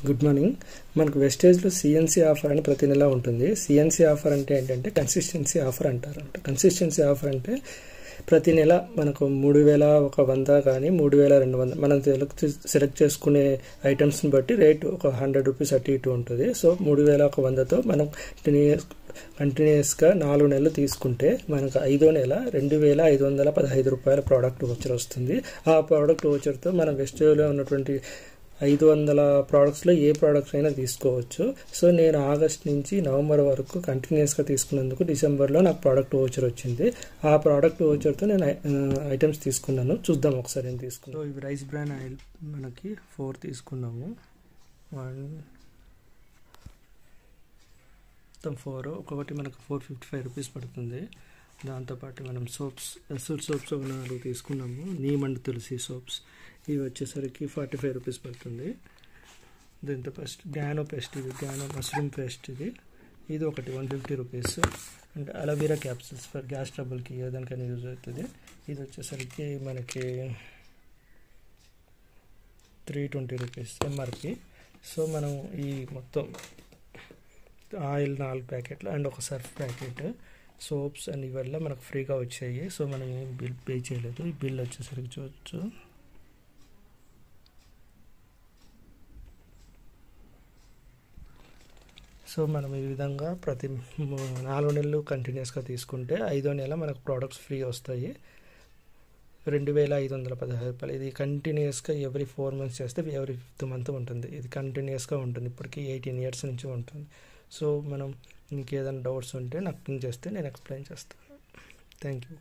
Good morning. మనకు వెస్టేజ్లో CNC offer అని ప్రతి నెల ఉంటుంది. సిఎన్సి ఆఫర్ అంటే ఏంటంటే కన్సిస్టెన్సీ ఆఫర్ అంటారంట. కన్సిస్టెన్సీ ఆఫర్ అంటే ప్రతి నెల మనకు 3100 కానీ 3200 మనం సెలెక్ట్ చేసుకునే ఐటమ్స్ని బట్టి రేట్ ఒక 100 రూపీస్ అటు ఇటు ఉంటుంది. సో 3100తో మనం కంటిన్యూస్గా 4 నెలలు తీసుకుంటే మనకు 5వ నెల 2515 రూపాయల ప్రోడక్ట్ వోచర్ వస్తుంది. ఆ ప్రోడక్ట్ వోచర్తో మన వెస్టేజ్లో ఉన్నటువంటి 500 ప్రోడక్ట్స్లో ఏ ప్రోడక్ట్స్ అయినా తీసుకోవచ్చు. సో నేను ఆగస్ట్ నుంచి నవంబర్ వరకు కంటిన్యూస్గా తీసుకున్నందుకు డిసెంబర్లో నాకు ప్రోడక్ట్ వోచర్ వచ్చింది. ఆ ప్రోడక్ట్ వోచర్తో నేను ఐటమ్స్ తీసుకున్నాను. చూద్దాం ఒకసారి నేను తీసుకున్నాను. సో ఇవి రైస్ బ్రాన్ ఆయిల్ మనకి 4 తీసుకున్నాము. 4 ఒక్కొక్కటి మనకు 455 రూపీస్ పడుతుంది. దాంతోపాటు మనం సోప్స్ ఎస్ఎల్ సోప్స్ 4 తీసుకున్నాము. నీమ్ అండ్ తులసి సోప్స్ ఇవి వచ్చేసరికి 45 రూపీస్ పడుతుంది. దీంతో ఫస్ట్ గ్యానో పేస్ట్, ఇది గ్యానో మష్రూమ్ పేస్ట్, ఇది ఒకటి 150 రూపీస్. అంటే అలోవెరా క్యాప్సిల్స్ ఫర్ గ్యాస్ ట్రబుల్కి ఏదానికైనా యూజ్ అవుతుంది. ఇది వచ్చేసరికి మనకి 320 రూపీస్ ఎంఆర్పి. సో మనం ఈ మొత్తం ఆయిల్ 4 ప్యాకెట్లు అండ్ ఒక సర్ఫ్ ప్యాకెట్, సోప్స్ అండ్ ఇవల్ల మనకు ఫ్రీగా వచ్చాయి. సో మనం ఏం బిల్ పే చేయలేదు. ఈ బిల్ వచ్చేసరికి చూడొచ్చు. సో మనం ఈ విధంగా ప్రతి 4 నెలలు కంటిన్యూస్గా తీసుకుంటే 5వ నెల మనకు ప్రోడక్ట్స్ ఫ్రీ వస్తాయి. 2515 రూపాయలు. ఇది కంటిన్యూస్గా ఎవ్రీ 4 మంత్స్ చేస్తే ఎవ్రీ 5th మంత్ ఉంటుంది. ఇది కంటిన్యూస్గా ఉంటుంది. ఇప్పటికీ 18 ఇయర్స్ నుంచి ఉంటుంది. సో మనం ఇంకేదైనా డౌట్స్ ఉంటే నాకు పింగ్ చేస్తే నేను ఎక్స్ప్లెయిన్ చేస్తాను. Thank you.